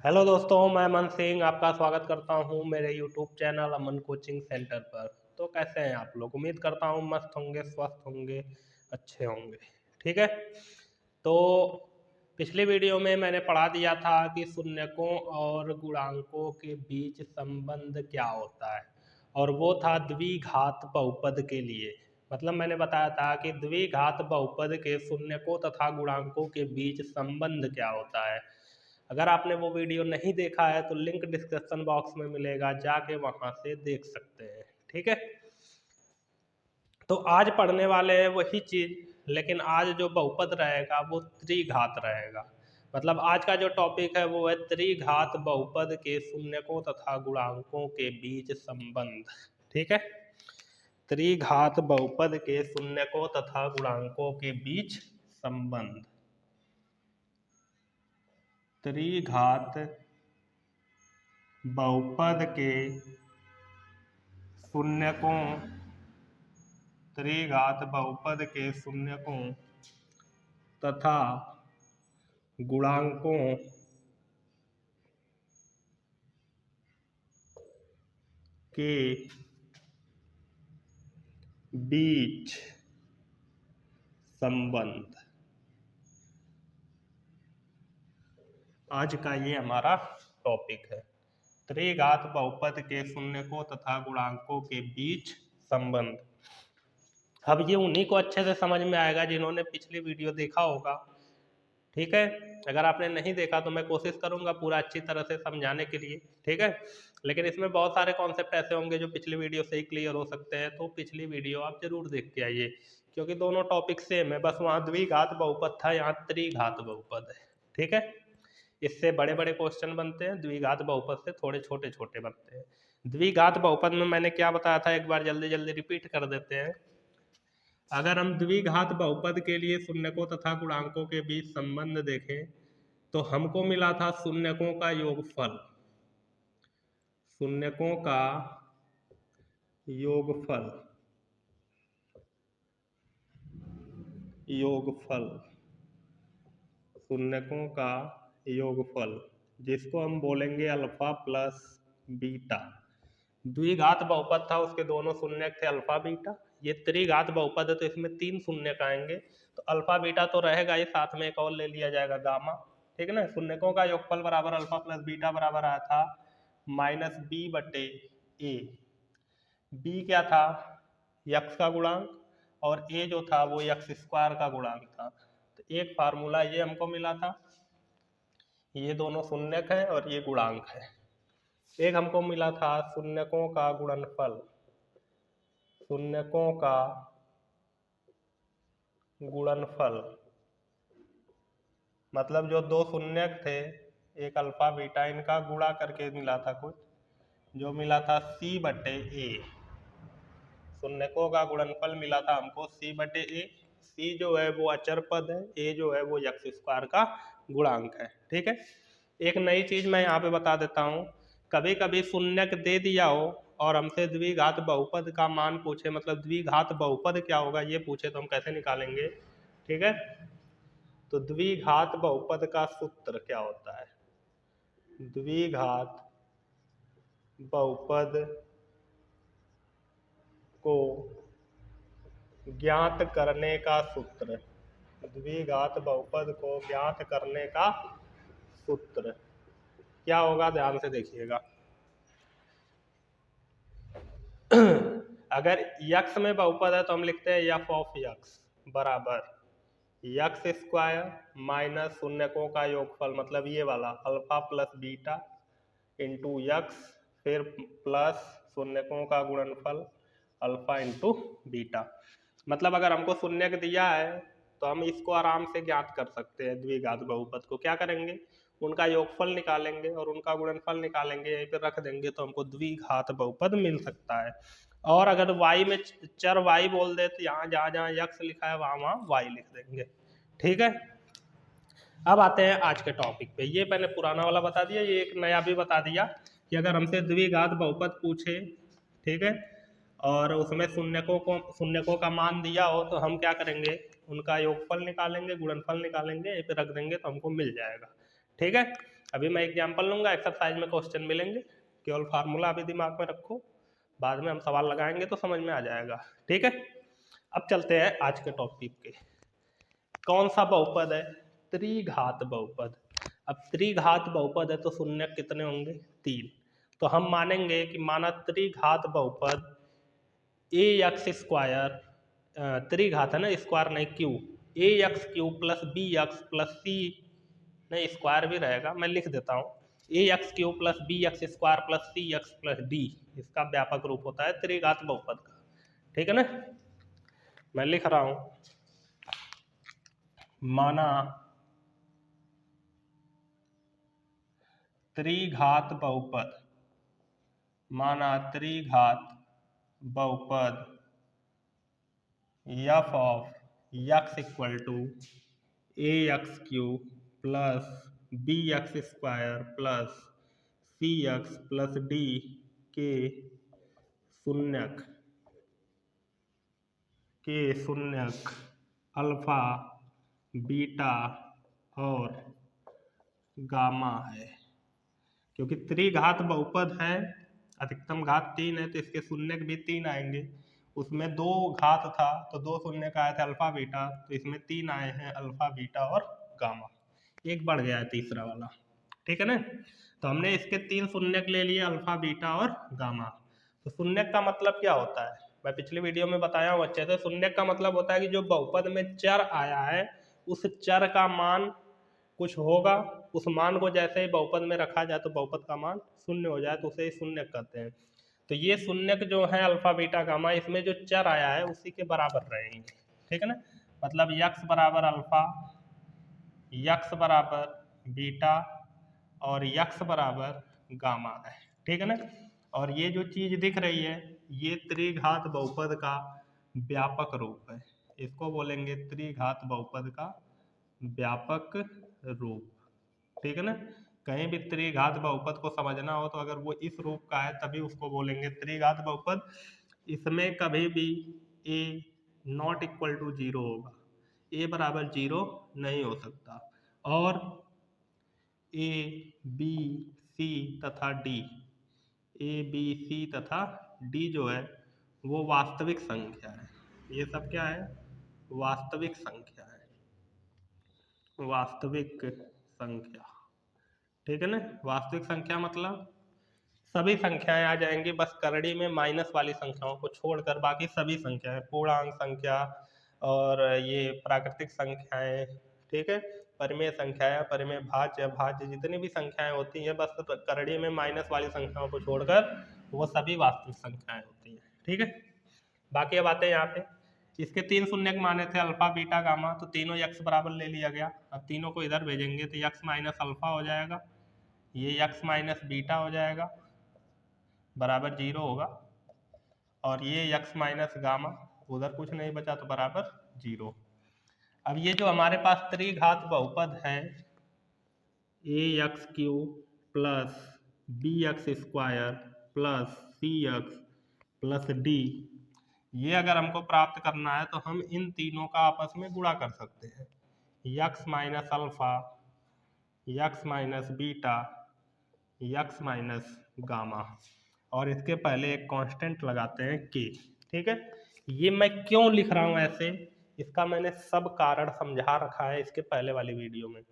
Hello दोस्तों, मैं अमन सिंह आपका स्वागत करता हूं मेरे यूट्यूब चैनल अमन कोचिंग सेंटर पर। तो कैसे हैं आप लोग? उम्मीद करता हूं मस्त होंगे, स्वस्थ होंगे, अच्छे होंगे। ठीक है। तो पिछली वीडियो में मैंने पढ़ा दिया था कि शून्यकों और गुणांकों के बीच संबंध क्या होता है, और वो था द्विघात बहुपद के लिए। मतलब मैंने बताया था कि द्विघात बहुपद के शून्यकों तथा गुणांकों के बीच संबंध क्या होता है। अगर आपने वो वीडियो नहीं देखा है तो लिंक डिस्क्रिप्शन बॉक्स में मिलेगा, जाके वहां से देख सकते हैं। ठीक है। तो आज पढ़ने वाले हैं वही चीज, लेकिन आज जो बहुपद रहेगा वो त्रिघात रहेगा। मतलब आज का जो टॉपिक है वो है त्रिघात बहुपद के शून्यकों तथा गुणांकों के बीच संबंध। ठीक है। त्रिघात बहुपद के शून्यकों तथा गुणांकों के बीच संबंध। त्रिघात बहुपद के शून्यकों त्रिघात बहुपद के शून्यकों तथा गुणांकों के बीच संबंध। आज का ये हमारा टॉपिक है, त्रिघात बहुपद के शून्यकों तथा गुणांकों के बीच संबंध। अब ये उन्हीं को अच्छे से समझ में आएगा जिन्होंने पिछली वीडियो देखा होगा। ठीक है। अगर आपने नहीं देखा तो मैं कोशिश करूंगा पूरा अच्छी तरह से समझाने के लिए। ठीक है। लेकिन इसमें बहुत सारे कॉन्सेप्ट ऐसे होंगे जो पिछली वीडियो से ही क्लियर हो सकते हैं, तो पिछली वीडियो आप जरूर देख के आइए, क्योंकि दोनों टॉपिक सेम है। बस वहाँ द्विघात बहुपद था, यहाँ त्रिघात बहुपद है। ठीक है। इससे बड़े बड़े क्वेश्चन बनते हैं, द्विघात बहुपद से थोड़े छोटे छोटे बनते हैं। द्विघात बहुपद में मैंने क्या बताया था, एक बार जल्दी जल्दी रिपीट कर देते हैं। अगर हम द्विघात बहुपद के लिए शून्यकों तथा गुणांकों के बीच संबंध देखें तो हमको मिला था शून्यकों का योगफल। शून्यकों का योगफल योगफल शून्यकों का योगफल, जिसको हम बोलेंगे अल्फा प्लस बीटा। द्विघात बहुपद था, उसके दोनों शून्यक थे अल्फा बीटा। ये त्रिघात बहुपद है तो इसमें तीन शून्यक आएंगे, तो अल्फा बीटा तो रहेगा ही, साथ में एक और ले लिया जाएगा गामा। ठीक है ना। शून्यकों का योगफल बराबर अल्फा प्लस बीटा बराबर आया था माइनस बी बटे ए। बी क्या था? यक्स का गुणांक, और ए जो था वो यक्स स्क्वायर का गुणांक था। तो एक फार्मूला ये हमको मिला था, ये दोनों शून्यक है और ये गुणांक है। एक हमको मिला था शून्यकों का गुणनफल। शून्यकों का गुणनफल मतलब जो दो शून्यक थे, एक अल्फा बीटा, इनका गुणा करके मिला था कुछ, जो मिला था सी बटे ए। शून्यकों का गुणनफल मिला था हमको सी बटे ए। सी जो है वो अचर पद है, ए जो है वो यक्स स्क्वायर का गुणांक है। ठीक है। एक नई चीज मैं यहाँ पे बता देता हूँ, कभी कभी शून्यक दे दिया हो और हमसे द्विघात बहुपद का मान पूछे, मतलब द्विघात बहुपद क्या होगा ये पूछे, तो हम कैसे निकालेंगे? ठीक है। तो द्विघात बहुपद का सूत्र क्या होता है? द्विघात बहुपद को ज्ञात करने का सूत्र। द्विघात बहुपद को ज्ञात करने का सूत्र क्या होगा? ध्यान से देखिएगा। अगर यक्स में बहुपद है तो हम लिखते हैं एफ ऑफ यक्स बराबर यक्स स्क्वायर माइनस शून्यकों का योगफल, मतलब ये वाला alpha plus beta into x, फिर प्लस शून्यकों का गुणनफल अल्फा इंटू बीटा। मतलब अगर हमको शून्यक दिया है तो हम इसको आराम से ज्ञात कर सकते हैं। द्विघात बहुपद को क्या करेंगे? उनका योगफल निकालेंगे और उनका गुणनफल निकालेंगे, यहीं पर रख देंगे तो हमको द्विघात बहुपद मिल सकता है। और अगर y में चर y बोल दे तो यहाँ जहाँ जहाँ यक्स लिखा है वहाँ वहाँ y लिख देंगे। ठीक है। अब आते हैं आज के टॉपिक पे। ये मैंने पुराना वाला बता दिया, ये एक नया भी बता दिया कि अगर हमसे द्विघात बहुपद पूछे, ठीक है, और उसमें शून्यकों का मान दिया हो तो हम क्या करेंगे? उनका योगफल निकालेंगे, गुणनफल निकालेंगे, यहीं पे रख देंगे तो हमको मिल जाएगा। ठीक है। अभी मैं एग्जाम्पल लूँगा, एक्सरसाइज में क्वेश्चन मिलेंगे, केवल फार्मूला अभी दिमाग में रखो, बाद में हम सवाल लगाएंगे तो समझ में आ जाएगा। ठीक है, अब चलते हैं आज के टॉपिक के। कौन सा बहुपद है? त्रिघात बहुपद। अब त्रिघात बहुपद है तो शून्य कितने होंगे? 3। तो हम मानेंगे कि माना त्रिघात बहुपद ए एक्स स्क्वायर, त्रिघात है ना, स्क्वायर नहीं cube, a x cube plus b x plus c, नहीं स्क्वायर भी रहेगा, मैं लिख देता हूँ, a x cube plus b x square plus c x plus d, इसका व्यापक रूप होता है त्रिघात बहुपद का। ठीक है ना, मैं लिख रहा हूँ, माना त्रिघात बहुपद, माना त्रिघात बहुपद f of x equal to a x cube plus b x square plus c x plus d के शून्यक अल्फा बीटा और गामा है। क्योंकि त्रिघात बहुपद है, अधिकतम घात 3 है, तो इसके शून्यक भी 3 आएंगे। उसमें 2 घात था तो 2 शून्यक आए थे अल्फा बीटा, तो इसमें 3 आए हैं अल्फा बीटा और गामा, एक बढ़ गया है तीसरा वाला। ठीक है ना, तो हमने इसके 3 शून्यक ले लिए, अल्फा बीटा और गामा। तो शून्यक का मतलब क्या होता है? मैं पिछली वीडियो में बताया हूँ अच्छे से। शून्यक का मतलब होता है कि जो बहुपद में चर आया है उस चर का मान कुछ होगा, उस मान को जैसे ही बहुपद में रखा जाए तो बहुपद का मान शून्य हो जाए तो उसे शून्यक कहते हैं। तो ये शून्यक जो है अल्फा बीटा गामा, इसमें जो चर आया है उसी के बराबर रहेंगे। ठीक है ना, मतलब यक्स बराबर अल्फा, यक्स बराबर बीटा और यक्स बराबर गामा है। ठीक है ना, और ये जो चीज दिख रही है ये त्रिघात बहुपद का व्यापक रूप है, इसको बोलेंगे त्रिघात बहुपद का व्यापक रूप। ठीक है ना, कहीं भी त्रिघात बहुपद को समझना हो तो अगर वो इस रूप का है तभी उसको बोलेंगे त्रिघात बहुपद। इसमें कभी भी a नॉट इक्वल टू 0 होगा, a बराबर 0 नहीं हो सकता, और a b c तथा d, a b c तथा d जो है वो वास्तविक संख्या है। ये सब क्या है? वास्तविक संख्या है, वास्तविक संख्या। ठीक है ना, वास्तविक संख्या मतलब सभी संख्याएं आ जाएंगी, बस करड़ी में माइनस वाली संख्याओं को छोड़कर बाकी सभी संख्याएं, पूर्णांक संख्या और ये प्राकृतिक संख्याएं, ठीक है, परिमेय संख्याएं, परिमेय भाज्य भाज्य, जितनी भी संख्याएं होती हैं बस करड़ी में माइनस वाली संख्याओं को छोड़कर वो सभी वास्तविक संख्याएं होती हैं। ठीक है, बाकी अब आते हैं यहाँ पे, इसके 3 शून्यक माने थे अल्फा बीटा गामा, तो तीनों यक्स बराबर ले लिया गया। अब तीनों को इधर भेजेंगे तो यक्स माइनस अल्फा हो जाएगा, ये यक्स माइनस बीटा हो जाएगा बराबर 0 होगा, और ये यक्स माइनस गामा, उधर कुछ नहीं बचा तो बराबर 0। अब ये जो हमारे पास त्रिघात बहुपद है a x cube plus b x square plus c x plus d, ये अगर हमको प्राप्त करना है तो हम इन तीनों का आपस में गुणा कर सकते हैं, x minus alpha, x minus beta, x minus gamma, और इसके पहले एक कांस्टेंट लगाते हैं के। ठीक है, ये मैं क्यों लिख रहा हूँ ऐसे, इसका मैंने सब कारण समझा रखा है इसके पहले वाली वीडियो में,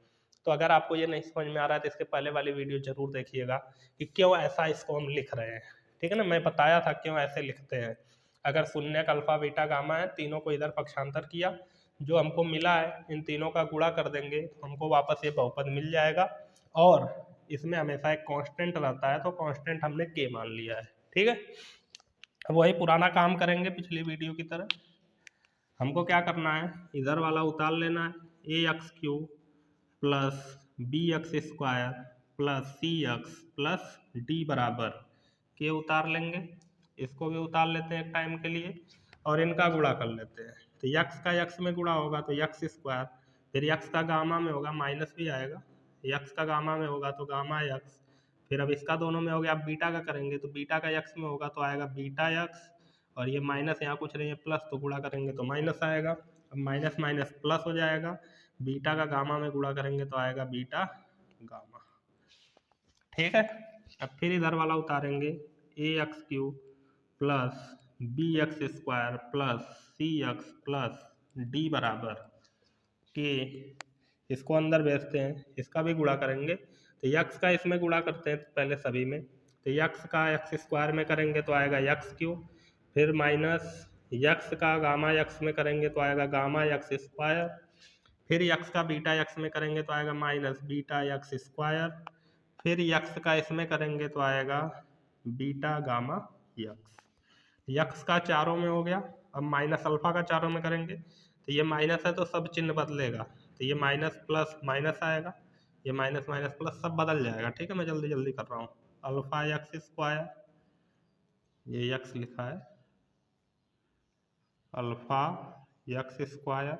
तो अगर आपको ये नहीं समझ में आ रहा है तो इसके पहले वाली वीडियो जरूर देखिएगा कि क्यों ऐसा इसको हम लिख रहे हैं। ठीक है ना, मैं बताया था क्यों ऐसे लिखते हैं। अगर शून्यक अल्फा बीटा गामा है, तीनों को इधर पक्षांतर किया, जो हमको मिला है इन तीनों का गुणा कर देंगे तो हमको वापस ये बहुपद मिल जाएगा, और इसमें हमेशा एक कांस्टेंट रहता है तो कांस्टेंट हमने के मान लिया है। ठीक है, अब वही पुराना काम करेंगे पिछली वीडियो की तरह। हमको क्या करना है, इधर वाला उतार लेना है, a x cube plus b x square plus c x plus d बराबर के उतार लेंगे, इसको भी उतार लेते हैं एक टाइम के लिए, और इनका गुणा कर लेते हैं। तो यक्स का यक्स में गुणा होगा तो यक्स स्क्वायर, फिर यक्स का गामा में होगा, माइनस भी आएगा, यक्स का गामा में होगा तो गामा यक्स, फिर अब इसका दोनों में हो गया, अब बीटा का करेंगे तो बीटा का यक्स में होगा तो आएगा बीटा यक्स, और ये माइनस यहाँ कुछ नहीं है प्लस, तो गुणा करेंगे तो माइनस आएगा, अब माइनस माइनस प्लस हो जाएगा, बीटा का गामा में गुणा करेंगे तो आएगा बीटा गामा। ठीक है। अब फिर इधर वाला उतारेंगे, a x cube plus b x square plus c x plus d बराबर के, इसको अंदर भेजते हैं, इसका भी गुणा करेंगे तो यक्स का इसमें गुणा करते हैं पहले सभी में, तो यक्स का एक्स स्क्वायर में करेंगे तो आएगा यक्स क्यूब, फिर माइनस यक्स का गामा यक्स में करेंगे तो आएगा गामा यक्स स्क्वायर, फिर यक्स का बीटा यक्स में करेंगे तो आएगा माइनस बीटा यक्स स्क्वायर, फिर यक्स का इसमें करेंगे तो आएगा बीटा गामा यक्स। यक्स का चारों में हो गया, अब माइनस अल्फा का चारों में करेंगे तो ये माइनस है तो सब चिन्ह बदलेगा, तो ये माइनस प्लस माइनस आएगा, ये माइनस माइनस प्लस सब बदल जाएगा। ठीक है, मैं जल्दी जल्दी कर रहा हूँ। अल्फा यक्स स्क्वायर, ये यक्स लिखा है, अल्फा यक्स स्क्वायर,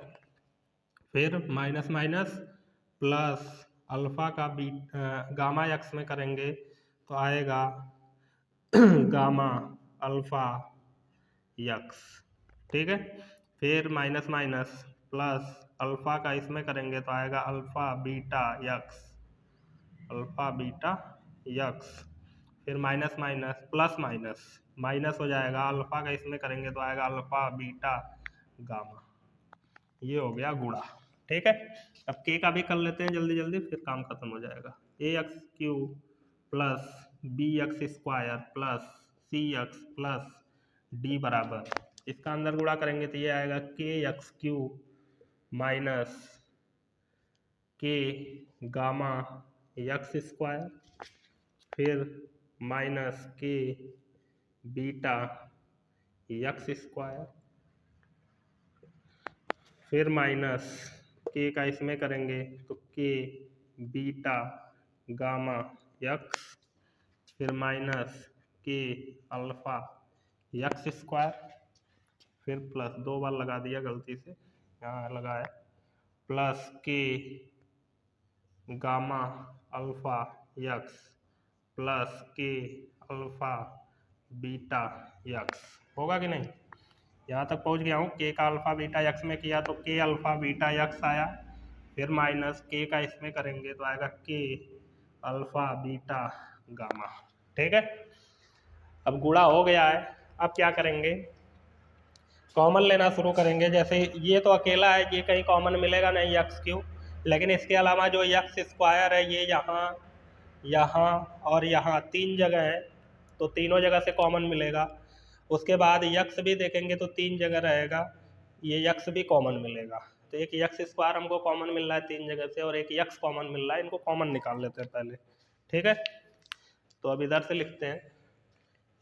फिर माइनस माइनस प्लस अल्फा का गामा यक्स में करेंगे तो आएगा गामा अल्फा यक्स। ठीक है, फिर माइनस माइनस प्लस अल्फा का इसमें करेंगे तो आएगा alpha beta x, alpha beta x, फिर minus minus plus minus minus हो जाएगा, अल्फा का इसमें करेंगे तो आएगा अल्फा बीटा गामा। ये हो गया गुणा। ठीक है, अब के का भी कर लेते हैं जल्दी जल्दी, फिर काम खत्म हो जाएगा। A x cube plus b x square plus c x plus d बराबर, इसका अंदर गुणा करेंगे तो ये आएगा k x cube minus k gamma x square, फिर minus k beta x square, फिर माइनस के का इसमें करेंगे तो के बीटा गामा यक्स, फिर minus k alpha x square, फिर प्लस दो बार लगा दिया गलती से, यहाँ लगा है, प्लस के गामा अल्फा यक्स प्लस के अल्फा बीटा यक्स। होगा कि नहीं? यहाँ तक पहुँच गया हूँ। के का अल्फा बीटा यक्स में किया तो के अल्फा बीटा यक्स आया, फिर माइनस के का इसमें करेंगे तो आएगा के अल्फा बीटा गामा। ठीक है, अब गुणा हो गया है, अब क्या करेंगे, कॉमन लेना शुरू करेंगे। जैसे ये तो अकेला है, ये कहीं कॉमन मिलेगा नहीं यक्स क्यूब, लेकिन इसके अलावा जो यक्स स्क्वायर है ये यहाँ यहाँ और यहाँ तीन जगह है, तो तीनों जगह से कॉमन मिलेगा। उसके बाद यक्स भी देखेंगे तो तीन जगह रहेगा, ये यक्स भी कॉमन मिलेगा। तो एक यक्स स्क्वायर हमको कॉमन मिल रहा है तीन जगह से और एक यक्स कॉमन मिल रहा है, इनको कॉमन निकाल लेते हैं पहले। ठीक है, तो अब इधर से लिखते हैं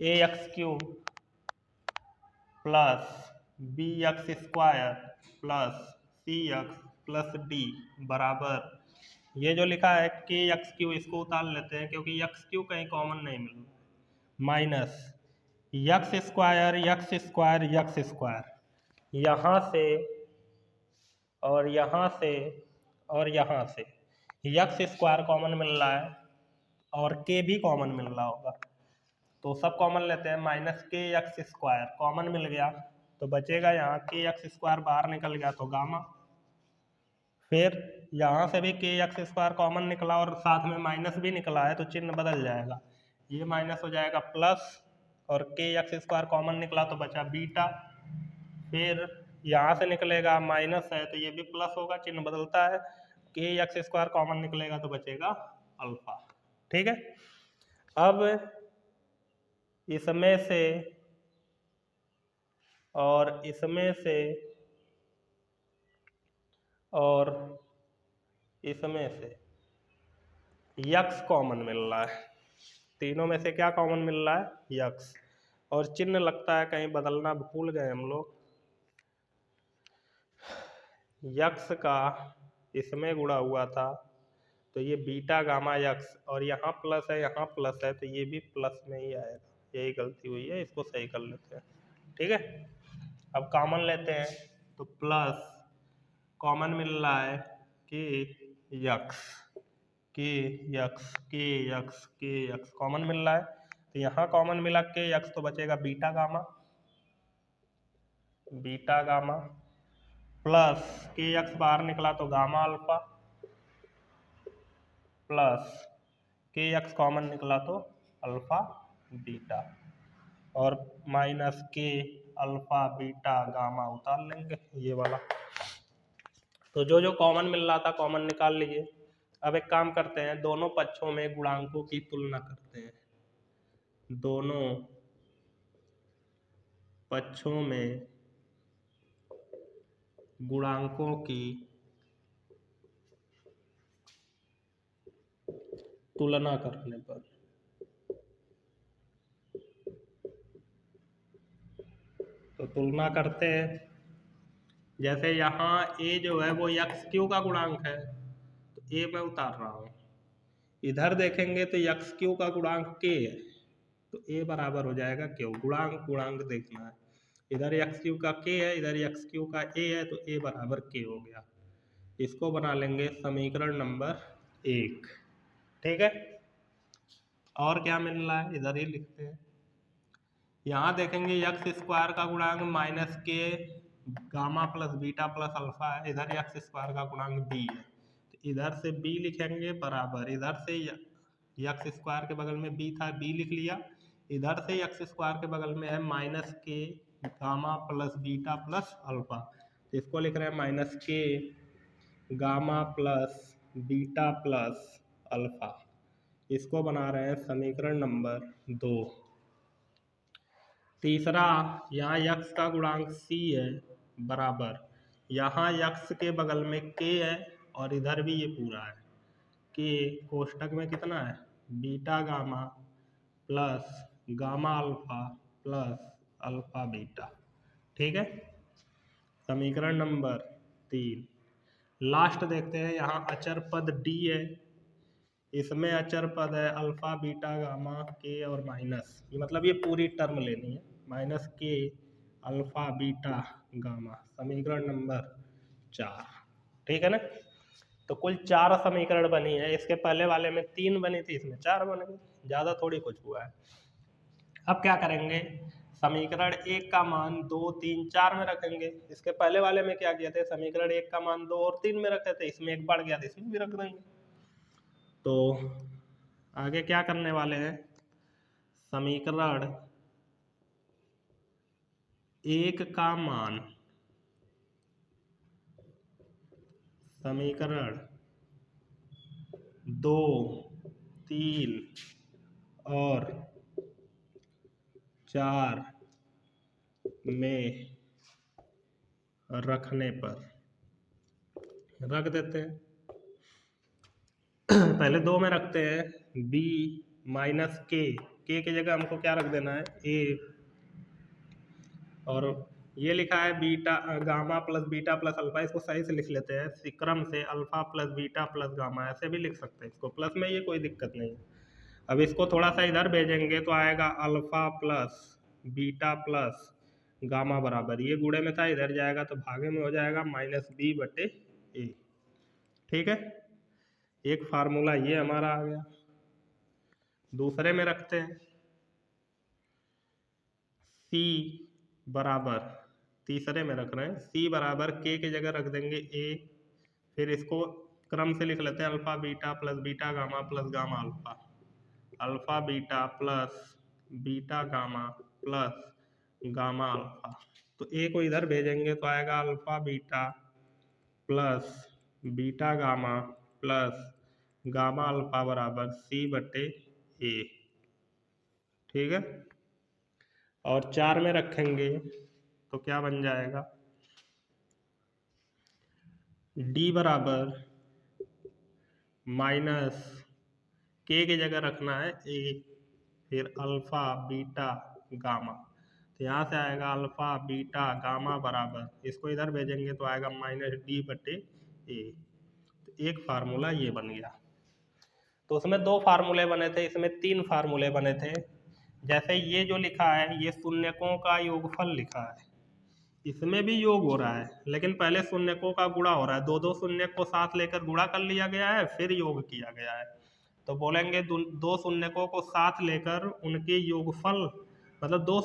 a x cube plus b x square plus c x plus d बराबर, ये जो लिखा है के एक्स क्यू इसको उतार लेते हैं क्योंकि एक्स क्यू कहीं कॉमन नहीं मिल रहा, minus x square x square x square, यहाँ से और यहाँ से और यहाँ से यक्स स्क्वायर कॉमन मिल रहा है और के भी कॉमन मिल रहा होगा, तो सब कॉमन लेते हैं। माइनस के एक्स स्क्वायर कॉमन मिल गया तो बचेगा यहाँ के एक्स स्क्वायर, बाहर निकल गया तो गामा, फिर यहाँ से भी के एक्स स्क्वायर कॉमन निकला और साथ में माइनस भी निकला है तो चिन्ह बदल जाएगा, ये माइनस हो जाएगा प्लस, और के एक्स स्क्वायर कॉमन निकला तो बचा बीटा, फिर यहाँ से निकलेगा माइनस है तो ये भी प्लस होगा, चिन्ह बदलता है, के एक्स स्क्वायर कॉमन निकलेगा तो बचेगा अल्फा। ठीक है, अब इसमें से और इसमें से और इसमें से यक्स कॉमन मिल रहा है, तीनों में से क्या कॉमन मिल रहा है, यक्स, और चिन्ह लगता है कहीं बदलना भूल गए हम लोग, यक्स का इसमें गुणा हुआ था तो ये बीटा गामा यक्स, और यहाँ प्लस है यहाँ प्लस है तो ये भी प्लस में ही आएगा, यही गलती हुई है, इसको सही कर लेते हैं। ठीक है, अब कॉमन लेते हैं तो प्लस कॉमन मिल रहा है के यक्स के यक्स के यक्स के यक्स कॉमन मिल रहा है, तो यहाँ कॉमन मिला के यक्स तो बचेगा beta gamma, beta gamma plus के यक्स बाहर निकला तो गामा अल्फा प्लस के एक्स कॉमन निकला तो अल्फा बीटा, और minus k alpha beta gamma उतार लेंगे ये वाला। तो जो जो कॉमन मिल रहा था कॉमन निकाल लीजिए। अब एक काम करते हैं, दोनों पक्षों में गुणांकों की तुलना करते हैं। दोनों पक्षों में गुणांकों की तुलना करने पर तो तुलना करते हैं। जैसे यहाँ a जो है वो एक्स क्यू का गुणांक है, तो a मैं उतार रहा हूँ। इधर देखेंगे तो एक्स क्यू का गुणांक k है, तो a बराबर हो जाएगा क्यू। गुणांक गुणांक देखना है। इधर एक्स क्यू का k है, इधर एक्स क्यू का a है, तो a बराबर k हो गया। इसको बना लेंगे समीकरण नंबर 1। ठीक है। और क्या मिल रहा है इधर ही लिखते हैं। यहाँ देखेंगे एक्स स्क्वायर का गुणांक minus k gamma plus beta plus alpha है, इधर एक्स स्क्वायर का गुणांक बी है, तो इधर से बी लिखेंगे बराबर, इधर से एक्स स्क्वायर के बगल में बी था, बी लिख लिया। इधर से एक्स स्क्वायर के बगल में है minus k gamma plus beta plus alpha, तो इसको लिख रहे हैं minus k gamma plus beta plus alpha. इसको बना रहे हैं समीकरण नंबर 2। तीसरा, यहाँ यक्स का गुणांक c है बराबर, यहाँ यक्स के बगल में k है और इधर भी ये पूरा है। k कोष्टक में कितना है, beta gamma plus gamma alpha plus alpha beta. ठीक है। समीकरण नंबर 3। लास्ट देखते हैं, यहाँ अचर पद d है, इसमें अचर पद है अल्फा बीटा गामा के और माइनस, ये मतलब ये पूरी टर्म लेनी है, minus k alpha beta gamma. समीकरण नंबर 4। ठीक है ना। तो कुल 4 समीकरण बनी है। इसके पहले वाले में 3 बनी थी, इसमें 4 बन गई, ज़्यादा थोड़ी कुछ हुआ है। अब क्या करेंगे, समीकरण 1 का मान 2 3 4 में रखेंगे। इसके पहले वाले में क्या किया थे, समीकरण 1 का मान 2 और 3 में रखे थे, इसमें एक बढ़ गया था, इसमें भी रख देंगे। तो आगे क्या करने वाले हैं, समीकरण 1 का मान, समीकरण 2 3 और 4 में रखने पर रख देते हैं। पहले 2 में रखते हैं, b माइनस के की जगह हमको क्या रख देना है, a, और ये लिखा है beta gamma plus beta plus alpha, इसको सही से लिख लेते हैं क्रम से, alpha plus beta plus gamma, ऐसे भी लिख सकते हैं इसको प्लस में, ये कोई दिक्कत नहीं है। अब इसको थोड़ा सा इधर भेजेंगे तो आएगा alpha plus beta plus gamma बराबर, ये गुणे में था, इधर जाएगा तो भागे में हो जाएगा माइनस बी बटे ए। ठीक है। एक फार्मूला ये हमारा आ गया। दूसरे में रखते हैं, c बराबर, तीसरे में रख रहे हैं, c बराबर k की जगह रख देंगे a, फिर इसको क्रम से लिख लेते हैं alpha beta plus beta gamma plus gamma alpha, alpha beta plus beta gamma plus gamma alpha. तो a को इधर भेजेंगे तो आएगा alpha beta plus beta gamma plus gamma alpha बराबर c बटे a। ठीक है। और 4 में रखेंगे तो क्या बन जाएगा, d बराबर माइनस के की जगह रखना है a, फिर अल्फा बीटा गामा, तो यहाँ से आएगा अल्फा बीटा गामा बराबर, इसको इधर भेजेंगे तो आएगा माइनस डी बटे ए। तो एक फार्मूला ये बन गया। तो उसमें 2 फार्मूले बने थे, इसमें 3 फार्मूले बने थे। जैसे ये जो लिखा है, ये शून्यकों का योगफल लिखा है, इसमें भी योग हो रहा है, लेकिन पहले शून्यकों का गुणा हो रहा है, 2 शून्यक को साथ लेकर गुणा कर लिया गया है, फिर योग किया गया है। तो बोलेंगे 2 शून्यकों को साथ लेकर उनके योगफल, मतलब 2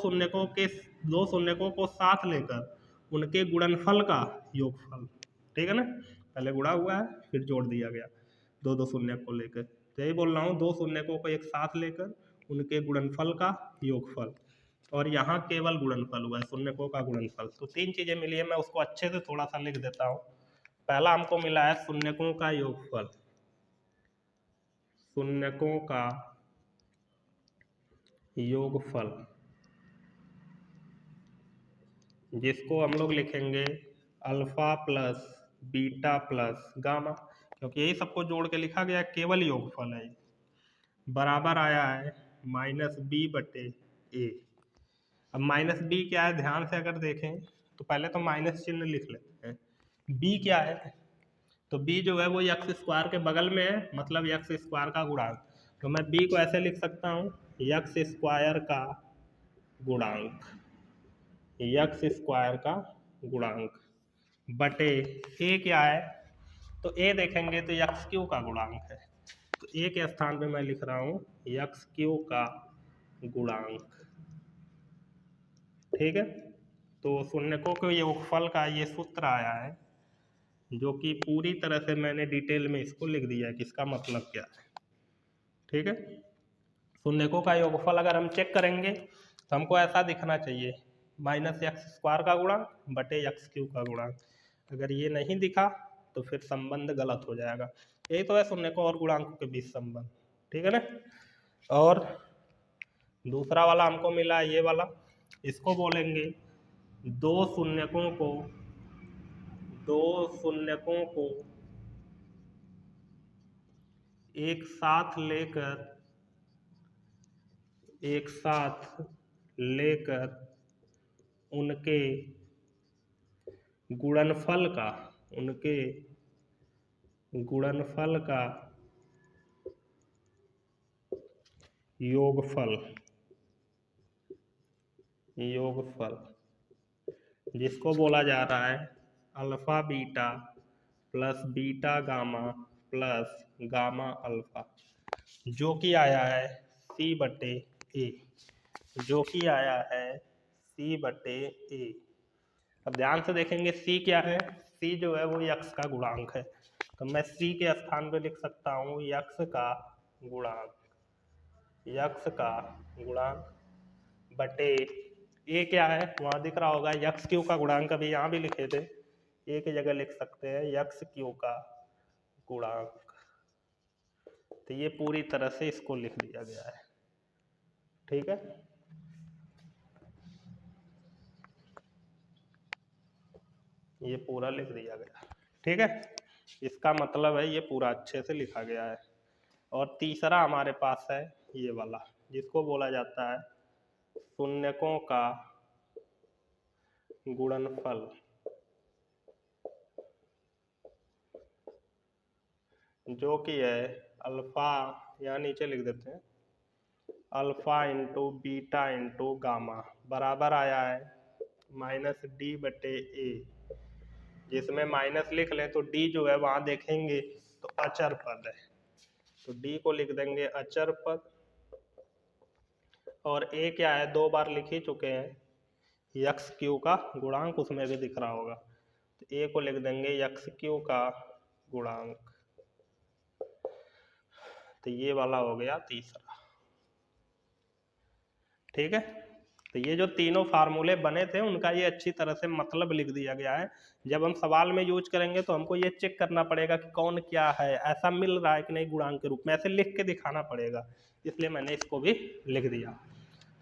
शून्यकों को साथ लेकर उनके गुणनफल का योगफल। ठीक है ना, पहले गुणा हुआ है फिर जोड़ दिया गया 2 शून्यक को लेकर। तो यही बोल रहा हूँ, दो शून्यकों को एक साथ लेकर उनके गुणनफल का योगफल, और यहाँ केवल गुणनफल हुआ है, शून्यकों का गुणनफल। तो तीन चीजें मिली है, मैं उसको अच्छे से थोड़ा सा लिख देता हूँ। पहला हमको मिला है शून्यकों का योगफल, शून्यकों का योगफल, जिसको हम लोग लिखेंगे alpha plus beta plus gamma, क्योंकि यही सबको जोड़ के लिखा गया, केवल योगफल है, बराबर आया है -b/a। अब -b क्या है, ध्यान से अगर देखें तो पहले तो माइनस चिन्ह लिख लेते हैं। b क्या है, तो b जो है वो एक्स स्क्वायर के बगल में है, मतलब एक्स स्क्वायर का गुणांक। तो मैं b को ऐसे लिख सकता हूँ, एक्स स्क्वायर का गुणांक, एक्स स्क्वायर का गुणांक बटे a क्या है, तो a देखेंगे तो एक्स क्यू का गुणांक है, तो a के स्थान पे मैं लिख रहा हूँ एक्स क्यू का गुणांक। ठीक है, तो शून्यकों के योगफल का ये सूत्र आया है, जो कि पूरी तरह से मैंने डिटेल में इसको लिख दिया है कि इसका मतलब क्या है। ठीक है, शून्यकों का योगफल अगर हम चेक करेंगे तो हमको ऐसा दिखना चाहिए, -x² का गुणांक बटे एक्स क्यू का गुणांक। अगर ये नहीं दिखा तो फिर संबंध गलत हो जाएगा। यही तो है शून्यकों और गुणांकों के बीच संबंध। ठीक है ना। और दूसरा वाला हमको मिला ये वाला, इसको बोलेंगे दो शून्यकों को एक साथ लेकर उनके गुणनफल का योगफल, जिसको बोला जा रहा है alpha beta plus beta gamma plus gamma alpha, जो कि आया है c/a, जो कि आया है c/a। अब ध्यान से देखेंगे c क्या है, c जो है वो x का गुणांक है, तो मैं c के स्थान पे लिख सकता हूँ x का गुणांक बटे a क्या है, वहाँ दिख रहा होगा एक्स क्यू का गुणांक, अभी यहाँ भी लिखे थे, a की जगह लिख सकते हैं एक्स क्यू का गुणांक। तो ये पूरी तरह से इसको लिख दिया गया है। ठीक है, ये पूरा लिख दिया गया। ठीक है, इसका मतलब है ये पूरा अच्छे से लिखा गया है। और तीसरा हमारे पास है ये वाला, जिसको बोला जाता है शून्यकों का गुणनफल, जो कि है अल्फा, यहाँ नीचे लिख देते हैं alpha into beta into gamma, बराबर आया है -d/a, जिसमें माइनस लिख लें तो d जो है वहाँ देखेंगे तो अचर पद है, तो d को लिख देंगे अचर पद, और a क्या है, दो बार लिख ही चुके हैं, एक्स क्यू का गुणांक, उसमें भी दिख रहा होगा, तो a को लिख देंगे एक्स क्यू का गुणांक। तो ये वाला हो गया तीसरा। ठीक है, तो ये जो तीनों फार्मूले बने थे उनका ये अच्छी तरह से मतलब लिख दिया गया है। जब हम सवाल में यूज करेंगे तो हमको ये चेक करना पड़ेगा कि कौन क्या है, ऐसा मिल रहा है कि नहीं गुणांक के रूप में, ऐसे लिख के दिखाना पड़ेगा, इसलिए मैंने इसको भी लिख दिया।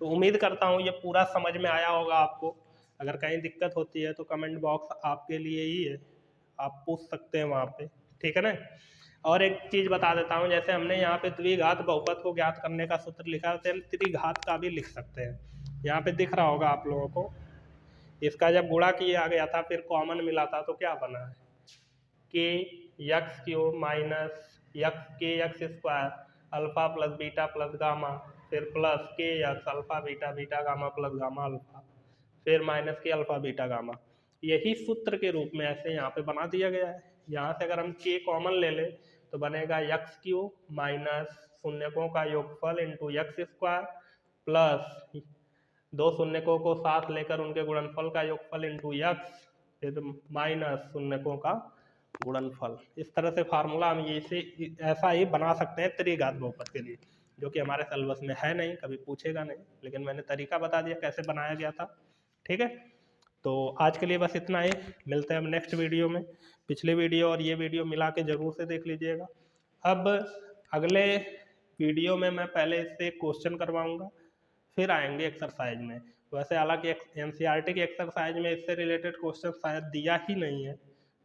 तो उम्मीद करता हूँ ये पूरा समझ में आया होगा आपको। अगर कहीं दिक्कत होती है तो कमेंट बॉक्स आपके लिए ही है, आप पूछ सकते हैं वहाँ पे। ठीक है ना। और एक चीज़ बता देता हूँ, जैसे हमने यहाँ पे द्विघात बहुपद को ज्ञात करने का सूत्र लिखा है, तो हम त्रिघात का भी लिख सकते हैं। यहाँ पे दिख रहा होगा आप लोगों को, इसका जब गुणा किया गया था फिर कॉमन मिला था तो क्या बना है, के एक्स क्यूब माइनस के x square alpha plus beta plus gamma, फिर प्लस के x alpha beta beta gamma plus gamma alpha, फिर minus k alpha beta gamma. यही सूत्र के रूप में ऐसे यहाँ पे बना दिया गया है। यहाँ से अगर हम के कॉमन ले लें तो बनेगा एक्स क्यूब माइनस शून्यकों का योगफल इंटू एक्स स्क्वायर प्लस दो शून्यकों को साथ लेकर उनके गुणनफल का योगफल इंटू एक्स, फिर माइनस शून्यकों का गुणनफल। इस तरह से फार्मूला हम ये से ऐसा ही बना सकते हैं त्रिघात बहुपद के लिए, जो कि हमारे सिलेबस में है नहीं, कभी पूछेगा नहीं, लेकिन मैंने तरीका बता दिया कैसे बनाया गया था। ठीक है, तो आज के लिए बस इतना ही। मिलते हैं हम नेक्स्ट वीडियो में। पिछले वीडियो और ये वीडियो मिला के ज़रूर से देख लीजिएगा। अब अगले वीडियो में मैं पहले इससे क्वेश्चन करवाऊँगा, फिर आएंगे एक्सरसाइज में। वैसे हालांकि एनसीईआरटी की एक्सरसाइज में इससे रिलेटेड क्वेश्चन शायद दिया ही नहीं है,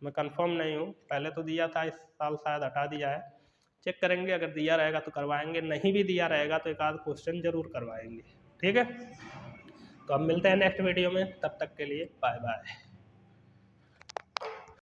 मैं कंफर्म नहीं हूँ। पहले तो दिया था, इस साल शायद हटा दिया है। चेक करेंगे, अगर दिया रहेगा तो करवाएंगे, नहीं भी दिया रहेगा तो एक आध क्वेश्चन जरूर करवाएंगे। ठीक है, तो अब मिलते हैं नेक्स्ट वीडियो में, तब तक के लिए बाय बाय।